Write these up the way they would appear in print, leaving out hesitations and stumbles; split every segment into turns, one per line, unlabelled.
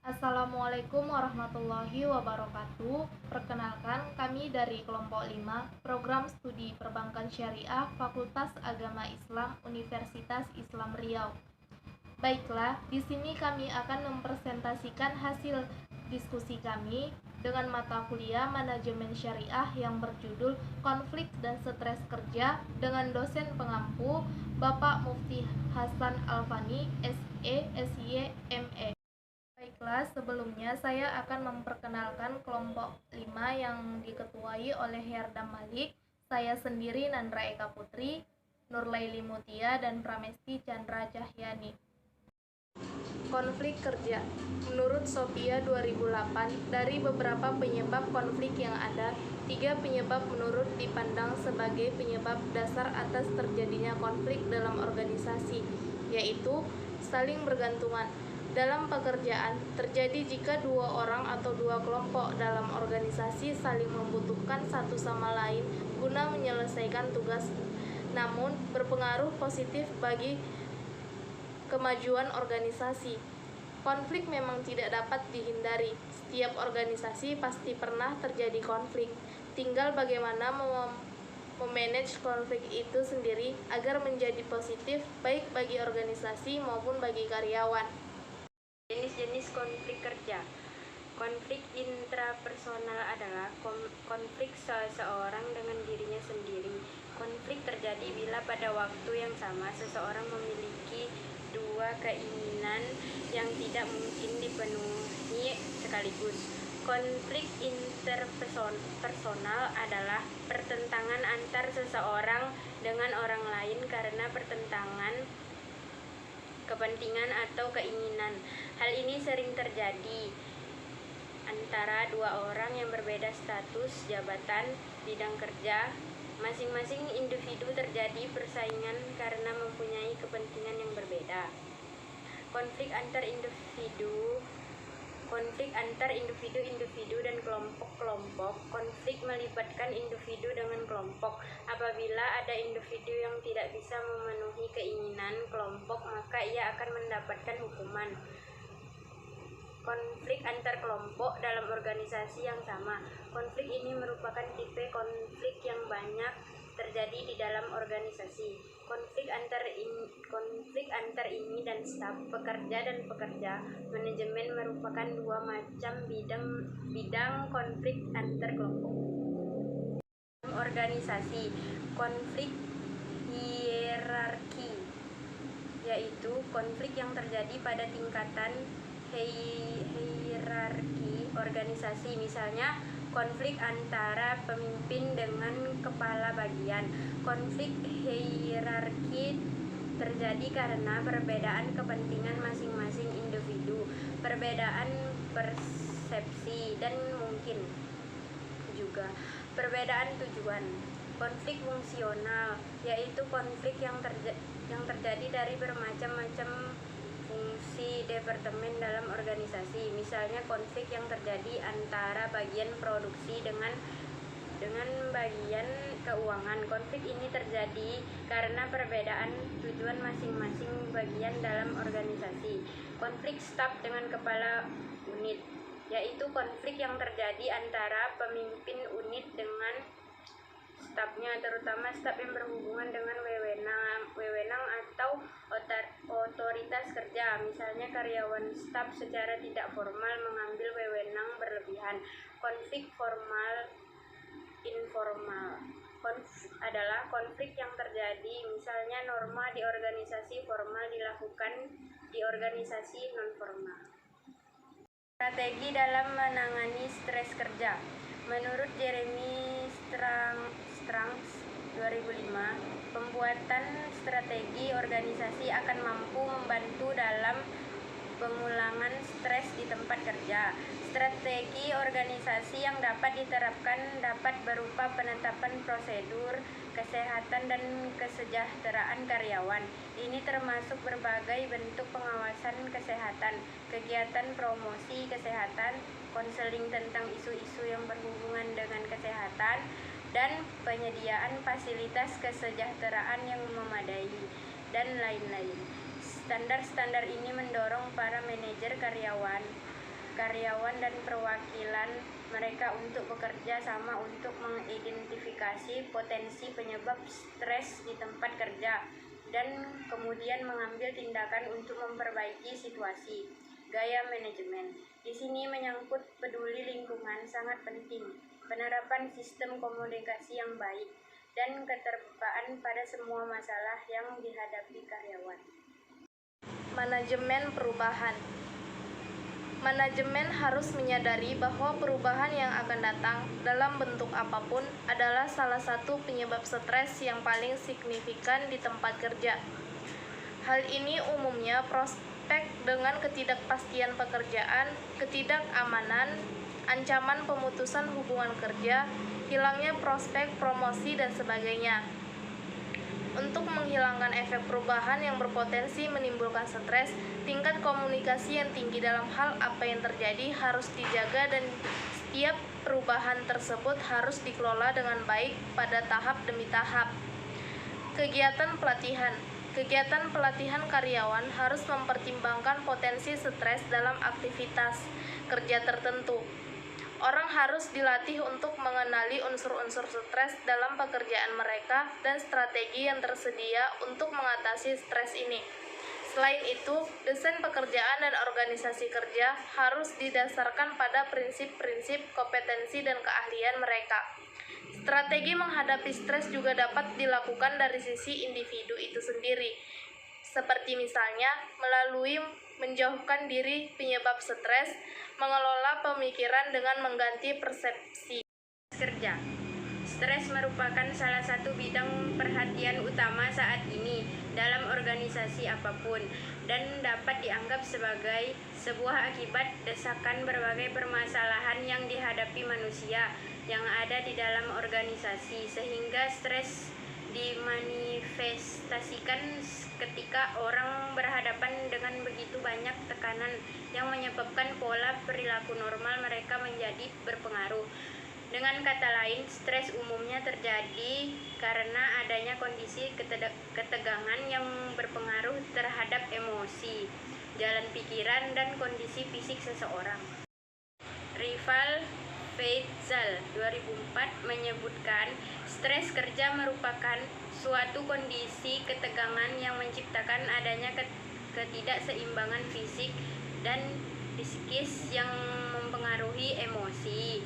Assalamualaikum warahmatullahi wabarakatuh. Perkenalkan, kami dari kelompok 5, Program Studi Perbankan Syariah Fakultas Agama Islam Universitas Islam Riau. Baiklah, di sini kami akan mempresentasikan hasil diskusi kami dengan mata kuliah Manajemen Syariah yang berjudul Konflik dan Stres Kerja dengan dosen pengampu Bapak Mufti Hasan Alfani, SE, SY, ME. Baiklah, sebelumnya saya akan memperkenalkan kelompok 5 yang diketuai oleh Herdam Malik, saya sendiri Nandra Eka Putri, Nurlaili Mutia, dan Pramesti Chandra Cahyani. Konflik kerja. Menurut Sophia 2008, dari beberapa penyebab konflik yang ada, 3 penyebab menurut dipandang sebagai penyebab dasar atas terjadinya konflik dalam organisasi, yaitu saling bergantungan. Dalam pekerjaan, terjadi jika 2 orang atau 2 kelompok dalam organisasi saling membutuhkan satu sama lain guna menyelesaikan tugas, namun berpengaruh positif bagi kemajuan organisasi. Konflik memang tidak dapat dihindari. Setiap organisasi pasti pernah terjadi konflik. Tinggal bagaimana memanage konflik itu sendiri agar menjadi positif baik bagi organisasi maupun bagi karyawan.
Jenis-jenis konflik kerja. Konflik intrapersonal adalah konflik seseorang dengan dirinya sendiri. Konflik terjadi bila pada waktu yang sama seseorang memiliki 2 keinginan yang tidak mungkin dipenuhi sekaligus. Konflik interpersonal adalah pertentangan antar seseorang dengan orang lain karena pertentangan kepentingan atau keinginan. Hal ini sering terjadi antara 2 orang yang berbeda status, jabatan, bidang kerja. Masing-masing individu terjadi persaingan karena mempunyai kepentingan yang berbeda. Konflik antar individu dan kelompok-kelompok. Konflik melibatkan individu dengan kelompok. Apabila ada individu yang tidak bisa memenuhi keinginan kelompok, maka ia akan mendapatkan hukuman. Konflik antar kelompok dalam organisasi yang sama. Konflik ini merupakan tipe konflik yang banyak terjadi di dalam organisasi. Konflik antar ini dan staf, pekerja dan pekerja. Manajemen merupakan 2 macam bidang konflik antar kelompok. Organisasi. Konflik hierarki, yaitu konflik yang terjadi pada tingkatan hierarki organisasi, misalnya konflik antara pemimpin dengan kepala bagian. Konflik hierarki terjadi karena perbedaan kepentingan masing-masing individu, perbedaan persepsi, dan mungkin juga perbedaan tujuan. Konflik fungsional, yaitu konflik yang terjadi dari bermacam-macam fungsi departemen dalam organisasi, misalnya konflik yang terjadi antara bagian produksi dengan bagian keuangan. Konflik ini terjadi karena perbedaan tujuan masing-masing bagian dalam organisasi. Konflik staf dengan kepala unit, yaitu konflik yang terjadi antara pemimpin unit dengan stafnya, terutama staf yang berhubungan dengan wewenang atau otoritas kerja, misalnya karyawan staf secara tidak formal mengambil wewenang berlebihan. Konflik formal informal adalah konflik yang terjadi, misalnya norma di organisasi formal dilakukan di organisasi non formal. Strategi dalam menangani stres kerja. Menurut Jeremy Strangs 2005, pembuatan strategi organisasi akan mampu membantu dalam pengulangan stres di tempat kerja. Strategi organisasi yang dapat diterapkan dapat berupa penetapan prosedur kesehatan dan kesejahteraan karyawan. Ini termasuk berbagai bentuk pengawasan kesehatan, kegiatan promosi kesehatan, konseling tentang isu-isu yang berhubungan dengan kesehatan, dan penyediaan fasilitas kesejahteraan yang memadai, dan lain-lain. Standar-standar ini mendorong para manajer karyawan karyawan dan perwakilan mereka untuk bekerja sama untuk mengidentifikasi potensi penyebab stres di tempat kerja dan kemudian mengambil tindakan untuk memperbaiki situasi. Gaya manajemen di sini menyangkut peduli lingkungan sangat penting, penerapan sistem komunikasi yang baik, dan keterbukaan pada semua masalah yang dihadapi karyawan.
Manajemen perubahan. Manajemen harus menyadari bahwa perubahan yang akan datang dalam bentuk apapun adalah salah satu penyebab stres yang paling signifikan di tempat kerja. Hal ini umumnya prospek dengan ketidakpastian pekerjaan, ketidakamanan, ancaman pemutusan hubungan kerja, hilangnya prospek promosi, dan sebagainya. Untuk menghilangkan efek perubahan yang berpotensi menimbulkan stres, tingkat komunikasi yang tinggi dalam hal apa yang terjadi harus dijaga dan setiap perubahan tersebut harus dikelola dengan baik pada tahap demi tahap. Kegiatan pelatihan. Kegiatan pelatihan karyawan harus mempertimbangkan potensi stres dalam aktivitas kerja tertentu. Orang harus dilatih untuk mengenali unsur-unsur stres dalam pekerjaan mereka dan strategi yang tersedia untuk mengatasi stres ini. Selain itu, desain pekerjaan dan organisasi kerja harus didasarkan pada prinsip-prinsip kompetensi dan keahlian mereka. Strategi menghadapi stres juga dapat dilakukan dari sisi individu itu sendiri, seperti misalnya melalui menjauhkan diri penyebab stres, mengelola pemikiran dengan mengganti persepsi.
Kerja. Stres merupakan salah satu bidang perhatian utama saat ini dalam organisasi apapun dan dapat dianggap sebagai sebuah akibat desakan berbagai permasalahan yang dihadapi manusia yang ada di dalam organisasi, sehingga stres dimanifestasikan ketika orang berhadapan dengan begitu banyak tekanan yang menyebabkan pola perilaku normal mereka menjadi berpengaruh. Dengan kata lain, stres umumnya terjadi karena adanya kondisi ketegangan yang berpengaruh terhadap emosi, jalan pikiran, dan kondisi fisik seseorang. Rival Feitzal 2004 menyebutkan stres kerja merupakan suatu kondisi ketegangan yang menciptakan adanya ketidakseimbangan fisik dan psikis yang mempengaruhi emosi,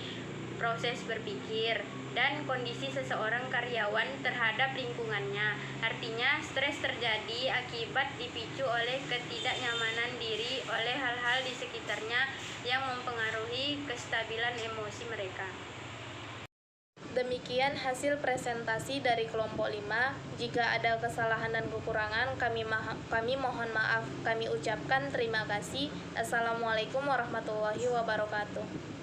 proses berpikir, dan kondisi seseorang karyawan terhadap lingkungannya. Artinya, stres terjadi akibat dipicu oleh ketidaknyamanan diri oleh hal-hal di sekitarnya yang mempengaruhi kestabilan emosi mereka.
Demikian hasil presentasi dari kelompok 5. Jika ada kesalahan dan kekurangan, kami mohon maaf. Kami ucapkan terima kasih. Assalamualaikum warahmatullahi wabarakatuh.